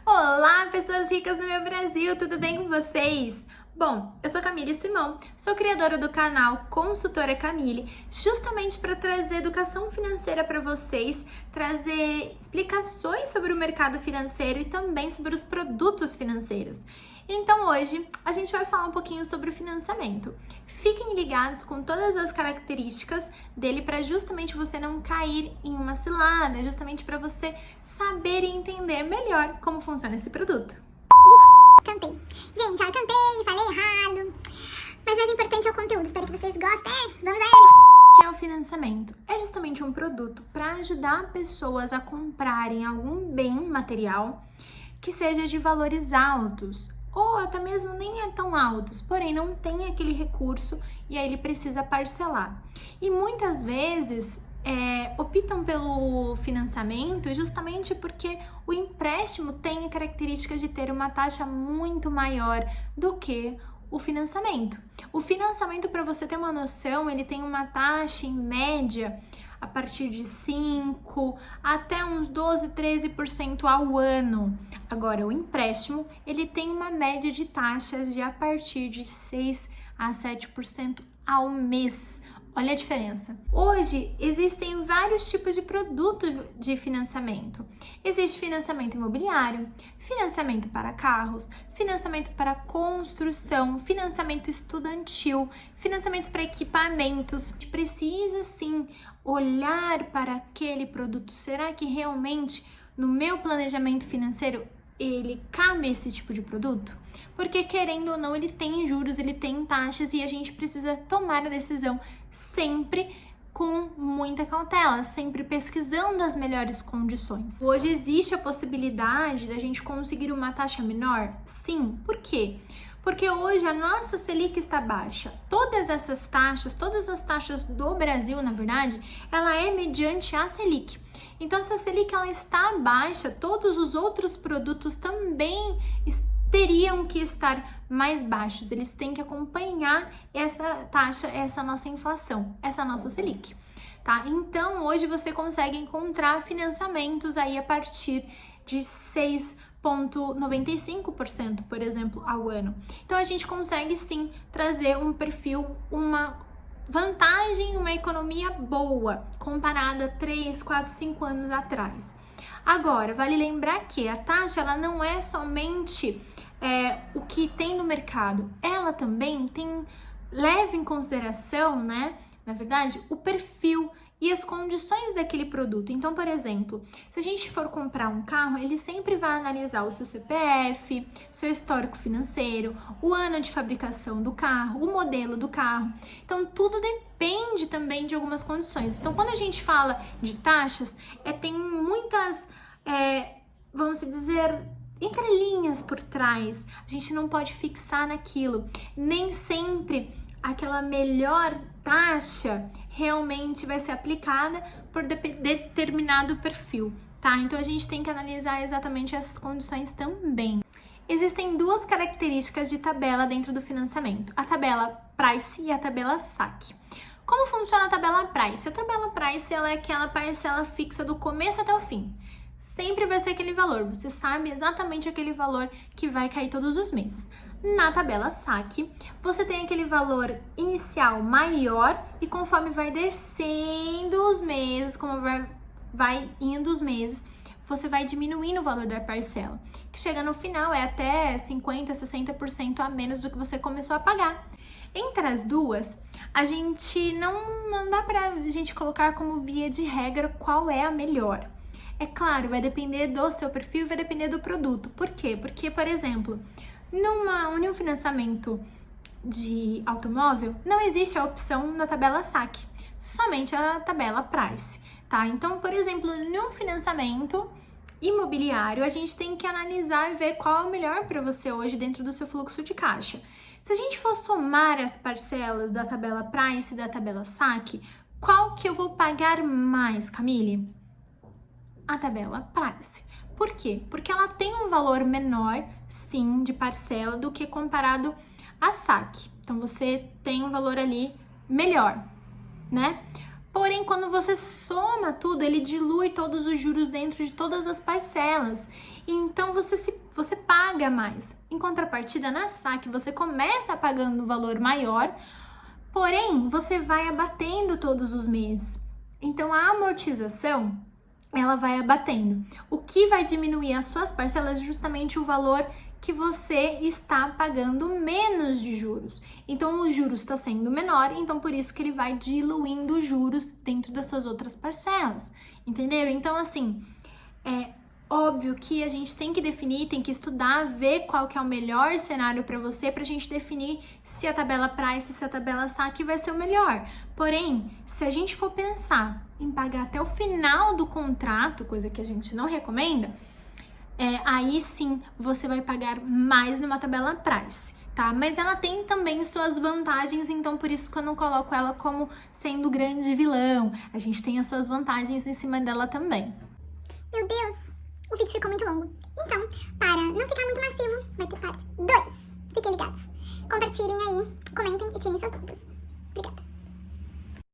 Olá, pessoas ricas do meu Brasil, tudo bem com vocês? Bom, eu sou Camille Simão, sou criadora do canal Consultora Camille, justamente para trazer educação financeira para vocês, trazer explicações sobre o mercado financeiro e também sobre os produtos financeiros. Então hoje a gente vai falar um pouquinho sobre o financiamento. Fiquem ligados com todas as características dele para justamente você não cair em uma cilada, justamente para você saber e entender melhor como funciona esse produto. Cantei. Gente, eu cantei, falei errado. Mas o mais importante é o conteúdo. Espero que vocês gostem. Vamos lá. O que é o financiamento? É justamente um produto para ajudar pessoas a comprarem algum bem material que seja de valores altos, ou até mesmo nem é tão altos, porém não tem aquele recurso e aí ele precisa parcelar. E muitas vezes optam pelo financiamento justamente porque o empréstimo tem a característica de ter uma taxa muito maior do que o financiamento. O financiamento, para você ter uma noção, ele tem uma taxa em média a partir de 5% até uns 12%, 13% ao ano. Agora, o empréstimo, ele tem uma média de taxas de a partir de 6% a 7% ao mês. Olha a diferença. Hoje, existem vários tipos de produtos de financiamento. Existe financiamento imobiliário, financiamento para carros, financiamento para construção, financiamento estudantil, financiamentos para equipamentos. A gente precisa, sim, olhar para aquele produto. Será que realmente, no meu planejamento financeiro, ele cabe esse tipo de produto? Porque, querendo ou não, ele tem juros, ele tem taxas e a gente precisa tomar a decisão sempre com muita cautela, sempre pesquisando as melhores condições. Hoje existe a possibilidade da gente conseguir uma taxa menor? Sim. Por quê? Porque hoje a nossa Selic está baixa. Todas as taxas do Brasil, na verdade, ela é mediante a Selic. Então, se a Selic ela está baixa, todos os outros produtos também teriam que estar mais baixos. Eles têm que acompanhar essa taxa, essa nossa inflação, essa nossa Selic, tá? Então, hoje você consegue encontrar financiamentos aí a partir de 6,95%, por exemplo, ao ano. Então, a gente consegue sim trazer um perfil, uma vantagem, uma economia boa comparada a 3, 4, 5 anos atrás. Agora, vale lembrar que a taxa ela não é somente o que tem no mercado, ela também leva em consideração, né, na verdade, o perfil e as condições daquele produto. Então, por exemplo, se a gente for comprar um carro, ele sempre vai analisar o seu CPF, seu histórico financeiro, o ano de fabricação do carro, o modelo do carro. Então, tudo depende também de algumas condições. Então, quando a gente fala de taxas, tem muitas, vamos dizer, entrelinhas por trás. A gente não pode fixar naquilo. Nem sempre aquela melhor taxa realmente vai ser aplicada por determinado perfil, tá? Então a gente tem que analisar exatamente essas condições também. Existem duas características de tabela dentro do financiamento: a tabela Price e a tabela Saque. Como funciona a tabela Price? A tabela Price ela é aquela parcela fixa do começo até o fim. Sempre vai ser aquele valor, você sabe exatamente aquele valor que vai cair todos os meses. Na tabela Saque, você tem aquele valor inicial maior e conforme vai descendo os meses, como vai indo os meses, você vai diminuindo o valor da parcela, que chega no final é até 50%, 60% a menos do que você começou a pagar. Entre as duas, a gente não dá pra gente colocar como via de regra qual é a melhor. É claro, vai depender do seu perfil, vai depender do produto. Por quê? Porque, por exemplo, num financiamento de automóvel, não existe a opção na tabela Saque, somente a tabela Price, tá? Então, por exemplo, num financiamento imobiliário, a gente tem que analisar e ver qual é o melhor para você hoje dentro do seu fluxo de caixa. Se a gente for somar as parcelas da tabela Price e da tabela Saque, qual que eu vou pagar mais, Camille? A tabela Price. Por quê? Porque ela tem um valor menor, sim, de parcela do que comparado a Saque. Então, você tem um valor ali melhor, né? Porém, quando você soma tudo, ele dilui todos os juros dentro de todas as parcelas. então você paga mais. Em contrapartida, na saque, você começa pagando um valor maior, porém, você vai abatendo todos os meses. Então, a amortização, ela vai abatendo. O que vai diminuir as suas parcelas é justamente o valor que você está pagando menos de juros. Então, o juros está sendo menor, então por isso que ele vai diluindo os juros dentro das suas outras parcelas. Entenderam? Então, assim, é óbvio que a gente tem que definir, tem que estudar, ver qual que é o melhor cenário para você, pra gente definir se a tabela price, se a tabela saque vai ser o melhor. Porém, se a gente for pensar em pagar até o final do contrato, coisa que a gente não recomenda, aí sim você vai pagar mais numa tabela price, tá? Mas ela tem também suas vantagens, então por isso que eu não coloco ela como sendo o grande vilão. A gente tem as suas vantagens em cima dela também. Meu Deus, o vídeo ficou muito longo. Então, para não ficar muito massivo, vai ter parte 2. Fiquem ligados. Compartilhem aí, comentem e tirem suas dúvidas. Obrigada.